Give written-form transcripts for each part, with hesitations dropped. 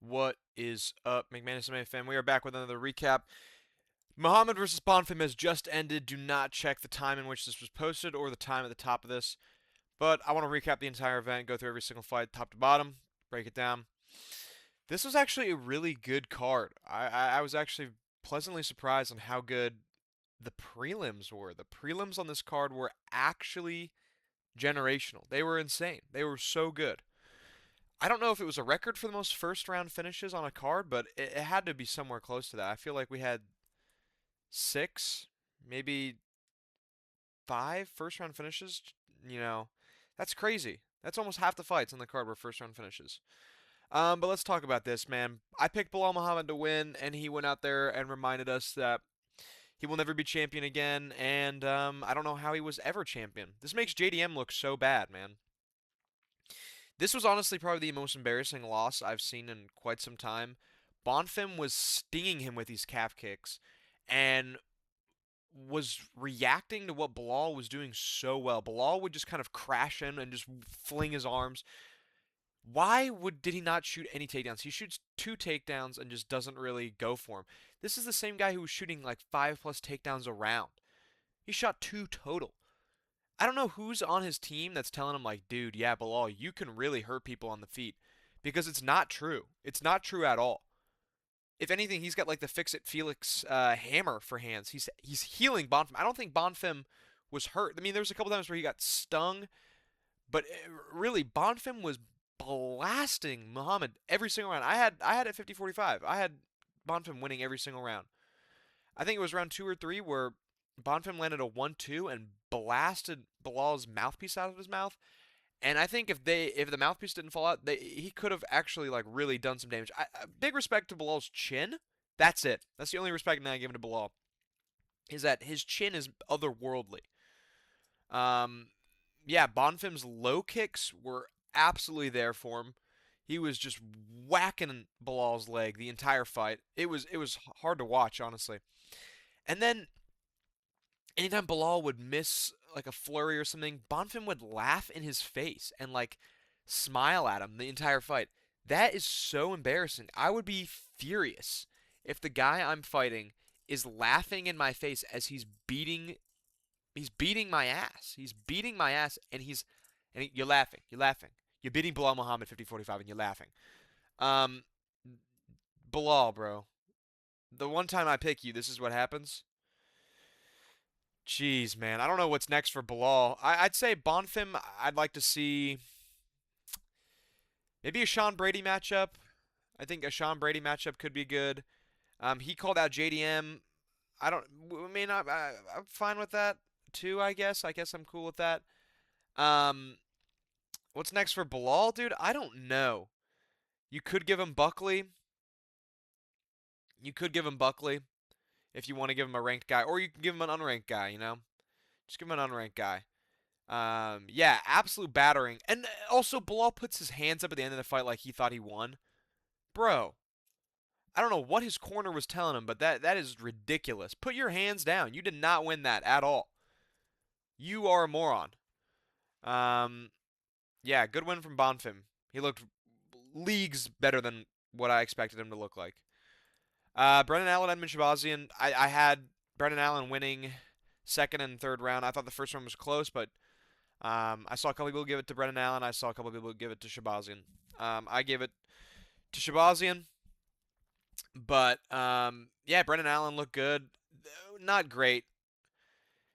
What is up, McManus MMA fan? We are back with another recap. Muhammad versus Bonfim has just ended. Do not check the time in which this was posted or the time at the top of this. But I want to recap the entire event, go through every single fight, top to bottom, break it down. This was actually a really good card. I was actually pleasantly surprised on how good the prelims were. The prelims on this card were actually generational. They were insane. They were so good. I don't know if it was a record for the most first round finishes on a card, but it had to be somewhere close to that. I feel like we had six, maybe five first round finishes. You know, that's crazy. That's almost half the fights on the card were first round finishes. But let's talk about this, man. I picked Belal Muhammad to win, and he went out there and reminded us that he will never be champion again, and I don't know how he was ever champion. This makes JDM look so bad, man. This was honestly probably the most embarrassing loss I've seen in quite some time. Bonfim was stinging him with these calf kicks and was reacting to what Belal was doing so well. Belal would just kind of crash in and just fling his arms. Did he not shoot any takedowns? He shoots two takedowns and just doesn't really go for him. This is the same guy who was shooting like 5+ takedowns a round. He shot two total. I don't know who's on his team that's telling him like, dude, yeah, Bilal, you can really hurt people on the feet, because it's not true. It's not true at all. If anything, he's got like the Fix It Felix hammer for hands. He's healing Bonfim. I don't think Bonfim was hurt. I mean, there was a couple times where he got stung, but really Bonfim was blasting Muhammad every single round. I had it 50-45. I had Bonfim winning every single round. I think it was round two or three where Bonfim landed a 1-2 and blasted Bilal's mouthpiece out of his mouth. And I think if the mouthpiece didn't fall out, he could have actually like really done some damage. Big respect to Bilal's chin. That's it. That's the only respect that I give to Bilal. Is that his chin is otherworldly. Um, yeah, Bonfim's low kicks were absolutely there for him. He was just whacking Bilal's leg the entire fight. It was hard to watch, honestly. And then anytime Bilal would miss like a flurry or something, Bonfim would laugh in his face and like smile at him the entire fight. That is so embarrassing. I would be furious if the guy I'm fighting is laughing in my face as he's beating my ass. He's beating my ass you're laughing. You're laughing. You're beating Bilal Muhammad 50-45 and you're laughing. Um Bilal, bro. The one time I pick you, this is what happens. Jeez, man. I don't know what's next for Bilal. I'd say Bonfim, I'd like to see maybe a Sean Brady matchup. I think a Sean Brady matchup could be good. He called out JDM. I don't, I mean, I'm fine with that too, I guess. I guess I'm cool with that. Um, what's next for Bilal, dude? I don't know. You could give him Buckley. You could give him Buckley if you want to give him a ranked guy, or you can give him an unranked guy, you know? Just give him an unranked guy. Yeah, absolute battering. And also, Bilal puts his hands up at the end of the fight like he thought he won. Bro, I don't know what his corner was telling him, but that is ridiculous. Put your hands down. You did not win that at all. You are a moron. Um, yeah, good win from Bonfim. He looked leagues better than what I expected him to look like. Brendan Allen, Edmund Shabazian. I had Brendan Allen winning second and third round. I thought the first round was close, but I saw a couple people give it to Brendan Allen. I saw a couple people give it to Shabazian. I gave it to Shabazian, but yeah, Brendan Allen looked good. Not great.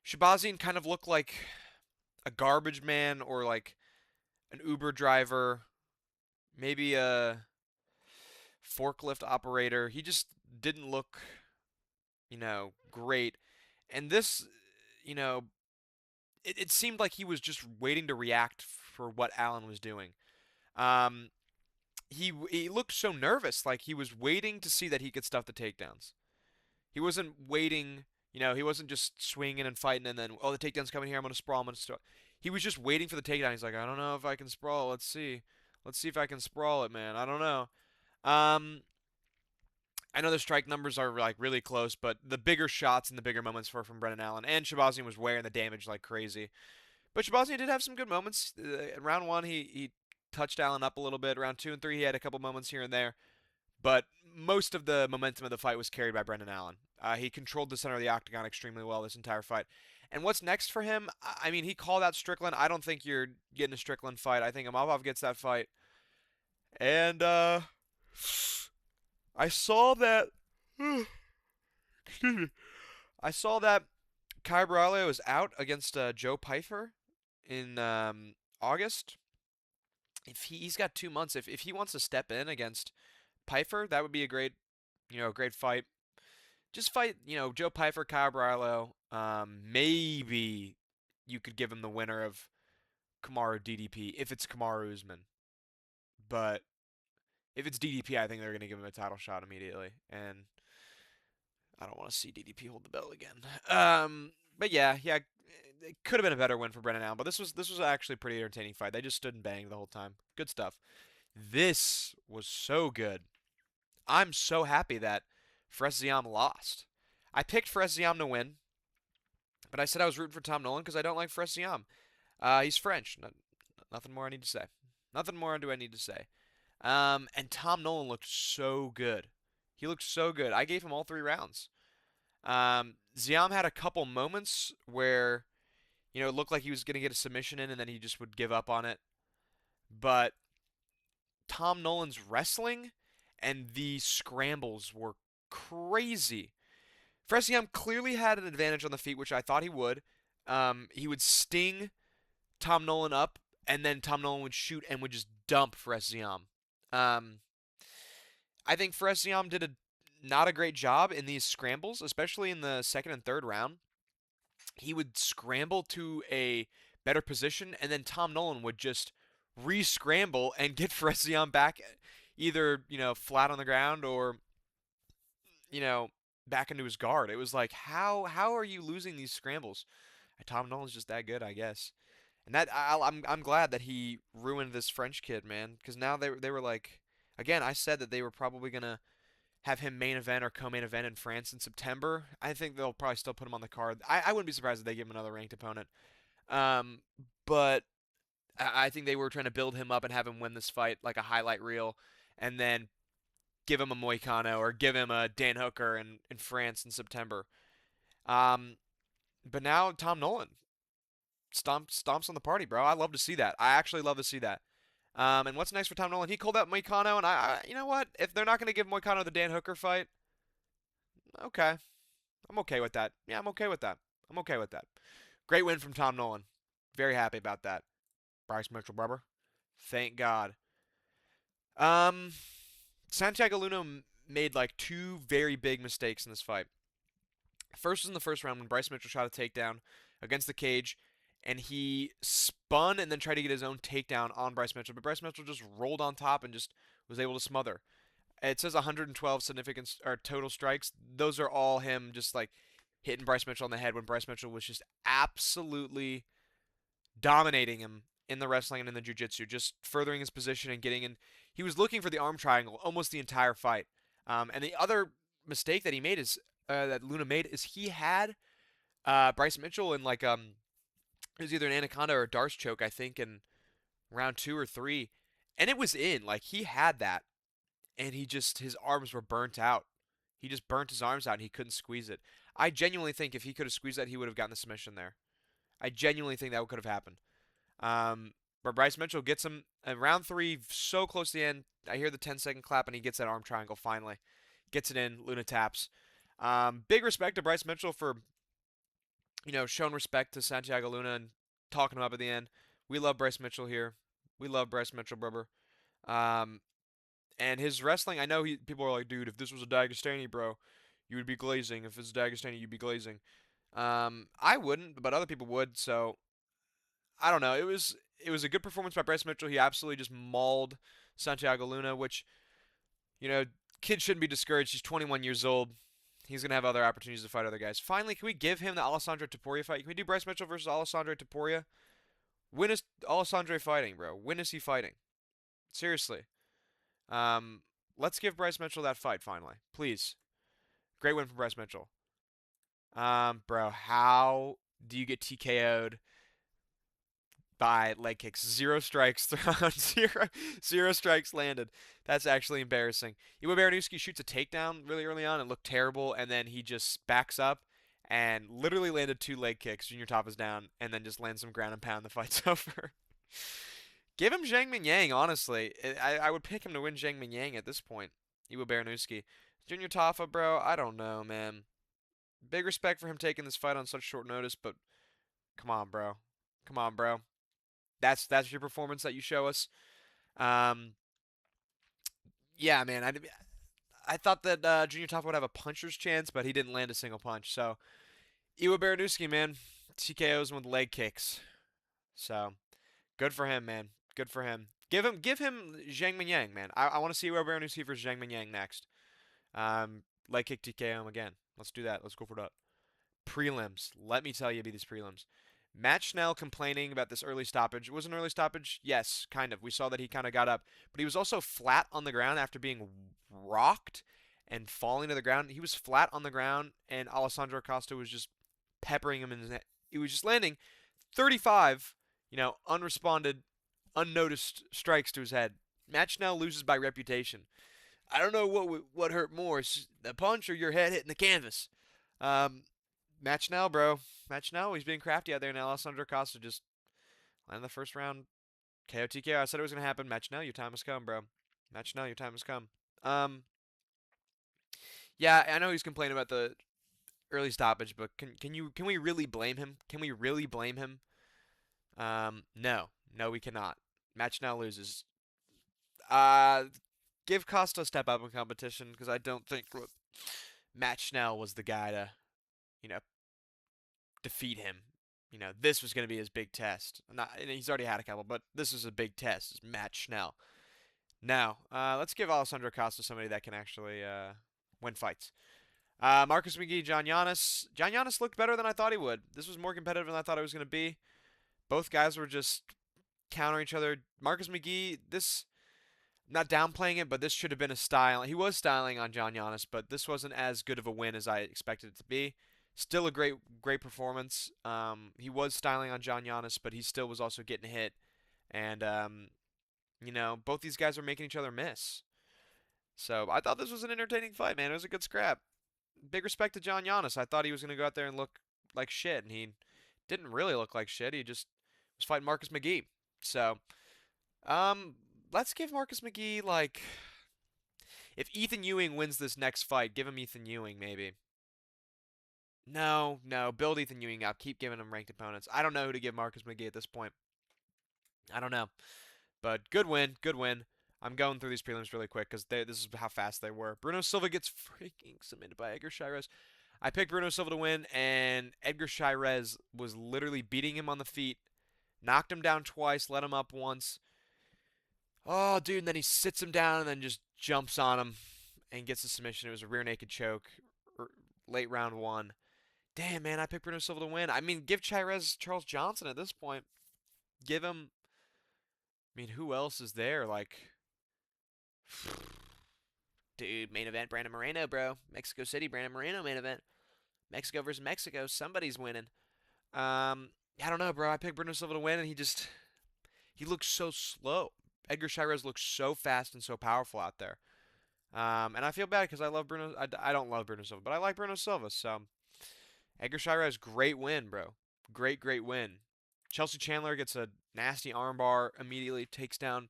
Shabazian kind of looked like a garbage man or like an Uber driver, maybe a forklift operator. He just didn't look, great. And this, you know, it seemed like he was just waiting to react for what Allen was doing. Um, he looked so nervous, like he was waiting to see that he could stuff the takedowns. He wasn't waiting, he wasn't just swinging and fighting and then, oh, the takedown's coming here, I'm gonna sprawl, I'm gonna sprawl. He was just waiting for the takedown. He's like, I don't know if I can sprawl. Let's see. Let's see if I can sprawl it, man. I don't know. Um, I know the strike numbers are like really close, but the bigger shots and the bigger moments were from Brendan Allen, and Shabazian was wearing the damage like crazy. But Shabazian did have some good moments. In round one, he touched Allen up a little bit. Round two and three, he had a couple moments here and there. but most of the momentum of the fight was carried by Brendan Allen. He controlled the center of the octagon extremely well this entire fight. And what's next for him? I mean, he called out Strickland. I don't think you're getting a Strickland fight. I think Imavov gets that fight. And I saw that. Excuse me. I saw that Kai Braulio is out against Joe Pyfer in August. If he's got 2 months, if he wants to step in against Pyfer, that would be a great, great fight. Just fight, Joe Pyfer, Kyle Braulio. Maybe you could give him the winner of Kamaru DDP if it's Kamaru Usman. But if it's DDP, I think they're going to give him a title shot immediately. And I don't want to see DDP hold the belt again. But yeah, it could have been a better win for Brendan Allen. But this was actually a pretty entertaining fight. They just stood and banged the whole time. Good stuff. This was so good. I'm so happy that Fressiam lost. I picked Fressiam to win, but I said I was rooting for Tom Nolan because I don't like Fressiam. He's French. Nothing more I need to say. Nothing more do I need to say. And Tom Nolan looked so good. He looked so good. I gave him all 3 rounds. Ziam had a couple moments where, it looked like he was going to get a submission in and then he just would give up on it. But Tom Nolan's wrestling and the scrambles were crazy. Fressiam clearly had an advantage on the feet, which I thought he would. He would sting Tom Nolan up, and then Tom Nolan would shoot and would just dump Fressiam. I think Fressiam did not a great job in these scrambles, especially in the second and third round. He would scramble to a better position, and then Tom Nolan would just re-scramble and get Fressiam back either, flat on the ground or, back into his guard. It was like, how are you losing these scrambles? Tom Nolan's just that good, I guess. And I'm glad that he ruined this French kid, man, because now they were like, again, I said that they were probably gonna have him main event or co-main event in France in September. I think they'll probably still put him on the card. I wouldn't be surprised if they give him another ranked opponent. But I think they were trying to build him up and have him win this fight like a highlight reel, and then give him a Moicano or give him a Dan Hooker in France in September. But now Tom Nolan stomps on the party, bro. I love to see that. I actually love to see that. And what's next for Tom Nolan? He called out Moicano, and you know what? If they're not going to give Moicano the Dan Hooker fight, okay. I'm okay with that. Yeah, I'm okay with that. I'm okay with that. Great win from Tom Nolan. Very happy about that. Bryce Mitchell, brother. Thank God. Santiago Luna made like 2 very big mistakes in this fight. First was in the first round when Bryce Mitchell shot a takedown against the cage, and he spun and then tried to get his own takedown on Bryce Mitchell, but Bryce Mitchell just rolled on top and just was able to smother. It says 112 significant or total strikes. Those are all him just like hitting Bryce Mitchell on the head when Bryce Mitchell was just absolutely dominating him in the wrestling and in the jiu-jitsu, just furthering his position and getting in. He was looking for the arm triangle almost the entire fight. And the other mistake that he made is that Luna made is he had Bryce Mitchell in like it was either an anaconda or a Darce choke, I think, in round 2 or 3, and it was in. Like he had that, and his arms were burnt out. He just burnt his arms out, and he couldn't squeeze it. I genuinely think if he could have squeezed that, he would have gotten the submission there. I genuinely think that could have happened. But Bryce Mitchell gets him in round 3, so close to the end. I hear the 10-second clap, and he gets that arm triangle finally. Gets it in. Luna taps. Big respect to Bryce Mitchell for, showing respect to Santiago Luna and talking him up at the end. We love Bryce Mitchell here. We love Bryce Mitchell, brother. And his wrestling, I know people are like, dude, if this was a Dagestani, bro, you would be glazing. If it's a Dagestani, you'd be glazing. I wouldn't, but other people would, so I don't know. It was a good performance by Bryce Mitchell. He absolutely just mauled Santiago Luna, which, kid shouldn't be discouraged. He's 21 years old. He's going to have other opportunities to fight other guys. Finally, can we give him the Alessandro Topuria fight? Can we do Bryce Mitchell versus Alessandro Topuria? When is Alessandro fighting, bro? When is he fighting? Seriously. Let's give Bryce Mitchell that fight, finally. Please. Great win from Bryce Mitchell. Bro, how do you get TKO'd by leg kicks. Zero strikes thrown, zero strikes landed. That's actually embarrassing. Iwo Baranuski shoots a takedown really early on and looked terrible, and then he just backs up and literally landed two leg kicks. Junior Top is down, and then just lands some ground and pound. The fight's over. Give him Zhang Mingyang, honestly. I would pick him to win Zhang Mingyang at this point. Iwo Baranuski. Junior Tafa, bro, I don't know, man. Big respect for him taking this fight on such short notice, but come on, bro. Come on, bro. That's your performance that you show us. Um, yeah, man. I thought that Junior Tafa would have a puncher's chance, but he didn't land a single punch. So Iwo Baranuski, man, TKOs with leg kicks. So good for him, man. Good for him. Give him Zhang Mingyang, man. I want to see Iwo Baranuski versus Zhang Mingyang next. Leg kick TKO him again. Let's do that. Let's go for that. Prelims. Let me tell you, be these prelims. Matt Schnell complaining about this early stoppage. Was an early stoppage? Yes, kind of. We saw that he kind of got up, but he was also flat on the ground after being rocked and falling to the ground. He was flat on the ground, and Alessandro Acosta was just peppering him in his head. He was just landing 35, unresponded, unnoticed strikes to his head. Matt Schnell loses by reputation. I don't know what hurt more, the punch or your head hitting the canvas. Match now, bro. Match now. He's being crafty out there, and Alessandro Costa just landed the first round KO TKO. I said it was gonna happen. Match now. Your time has come, bro. Match now. Your time has come. Yeah, I know he's complaining about the early stoppage, but can we really blame him? Can we really blame him? No, we cannot. Match now loses. Uh, Give Costa a step up in competition because I don't think Matt Schnell was the guy to, you know, defeat him. This was going to be his big test. Not, he's already had a couple, but this is a big test. It's Matt Schnell. Now, let's give Alessandro Costa somebody that can actually win fights. Marcus McGee, John Giannis. John Giannis looked better than I thought he would. This was more competitive than I thought it was going to be. Both guys were just countering each other. Marcus McGee, this, not downplaying it, but this should have been a style. He was styling on John Giannis, but this wasn't as good of a win as I expected it to be. Still a great performance. He was styling on John Giannis, but he still was also getting hit. And, both these guys were making each other miss. So I thought this was an entertaining fight, man. It was a good scrap. Big respect to John Giannis. I thought he was going to go out there and look like shit, and he didn't really look like shit. He just was fighting Marcus McGee. So, let's give Marcus McGee, like, if Ethan Ewing wins this next fight, give him Ethan Ewing, maybe. No, build Ethan Ewing up. Keep giving him ranked opponents. I don't know who to give Marcus McGee at this point. I don't know. But good win, good win. I'm going through these prelims really quick because this is how fast they were. Bruno Silva gets freaking submitted by Edgar Chairez. I picked Bruno Silva to win, and Edgar Chairez was literally beating him on the feet, knocked him down twice, let him up once. Oh, dude, and then he sits him down and then just jumps on him and gets the submission. It was a rear naked choke, late round one. Damn, man, I picked Bruno Silva to win. I mean, give Chairez Charles Johnson at this point. Give him. I mean, who else is there? Like, dude, main event Brandon Moreno, bro. Mexico City, Brandon Moreno main event. Mexico versus Mexico. Somebody's winning. I don't know, bro. I picked Bruno Silva to win, and he looks so slow. Edgar Chairez looks so fast and so powerful out there. And I feel bad because I love Bruno. I don't love Bruno Silva, but I like Bruno Silva. So Edgar Chairez, great win, bro. Great win. Chelsea Chandler gets a nasty armbar, immediately takes down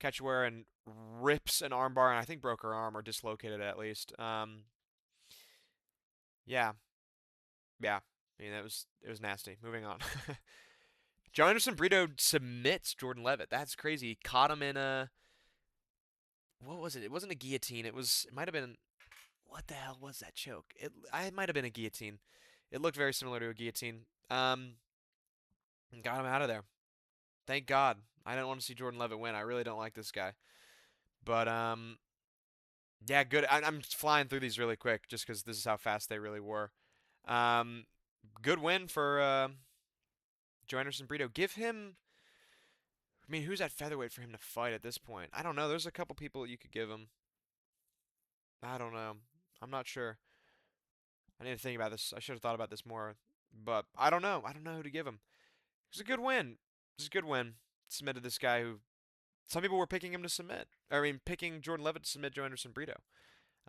Cachoeira and rips an armbar, and I think broke her arm or dislocated it at least. Yeah. I mean, it was nasty. Moving on. Joe Anderson Brito submits Jordan Levitt. That's crazy. He caught him in a, what was it? It wasn't a guillotine. It might have been, what the hell was that choke? It might have been a guillotine. It looked very similar to a guillotine. And got him out of there. Thank God. I didn't want to see Jordan Levitt win. I really don't like this guy. But yeah, good. I'm flying through these really quick just because this is how fast they really were. Good win for Joe Anderson Brito. Give him. I mean, who's at featherweight for him to fight at this point? I don't know. There's a couple people you could give him. I don't know. I'm not sure. I need to think about this. I should have thought about this more. But I don't know. I don't know who to give him. It was a good win. This is a good win. Submitted this guy who some people were picking him to submit. Picking Jordan Levitt to submit Joe Anderson Brito.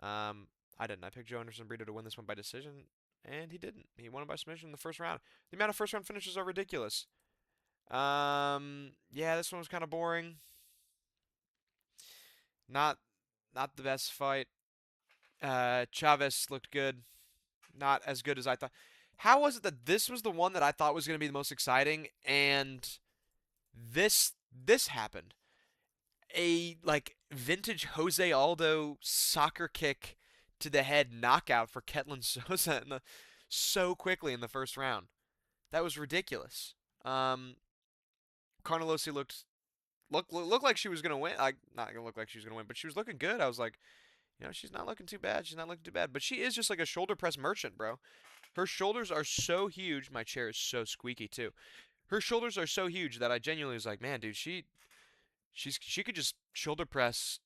I didn't. I picked Joe Anderson Brito to win this one by decision, and he didn't. He won it by submission in the first round. The amount of first round finishes are ridiculous. Yeah, this one was kind of boring. Not, not the best fight. Chavez looked good. Not as good as I thought. How was it that this was the one that I thought was going to be the most exciting, and this happened? A like vintage Jose Aldo soccer kick to the head knockout for Ketlin Sosa so quickly in the first round. That was ridiculous. Um, Carnelosi looked like she was gonna win. Like not gonna look like she was gonna win, but she was looking good. I was like, she's not looking too bad. She's not looking too bad. But she is just like a shoulder press merchant, bro. Her shoulders are so huge. My chair is so squeaky too. Her shoulders are so huge that I genuinely was like, man, dude, she could just shoulder press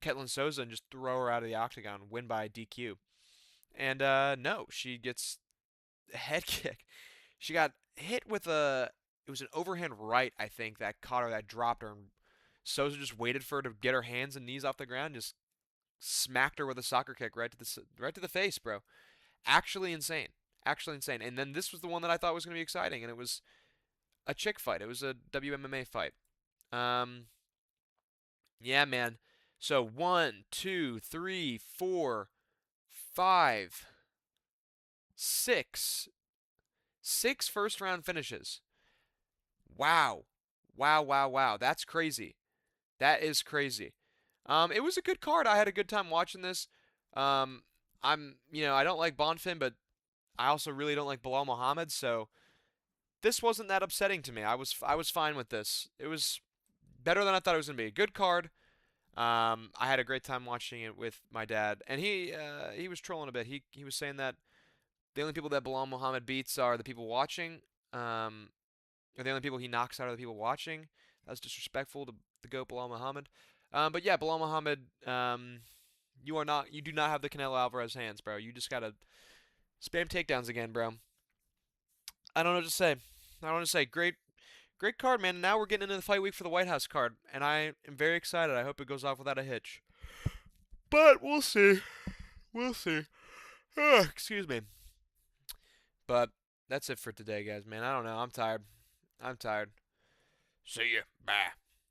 Ketlin Souza and just throw her out of the octagon, win by DQ. And no, she gets a head kick. She got hit with it was an overhand right, I think, that caught her, that dropped her. And Souza just waited for her to get her hands and knees off the ground, just smacked her with a soccer kick right to the face, bro. Actually insane. Actually insane. And then this was the one that I thought was going to be exciting, and it was a chick fight. It was a WMMA fight. Um, yeah, man. So one, two, three, four, five, six first round finishes. Wow, wow, wow, wow. That's crazy. That is crazy. It was a good card. I had a good time watching this. Um, I don't like Bonfim, but I also really don't like Belal Muhammad, so this wasn't that upsetting to me. I was fine with this. It was better than I thought it was gonna be. A good card. I had a great time watching it with my dad, and he was trolling a bit. He was saying that the only people that Belal Muhammad beats are the people watching. Are the only people he knocks out are the people watching. That's disrespectful to the GOAT Belal Muhammad. But yeah, Belal Muhammad, you do not have the Canelo Alvarez hands, bro. You just gotta spam takedowns again, bro. I don't know what to say. I don't know what to say. Great card, man. Now we're getting into the fight week for the White House card, and I am very excited. I hope it goes off without a hitch. But we'll see. We'll see. Excuse me. But that's it for today, guys, man. I don't know. I'm tired. I'm tired. See ya. Bye.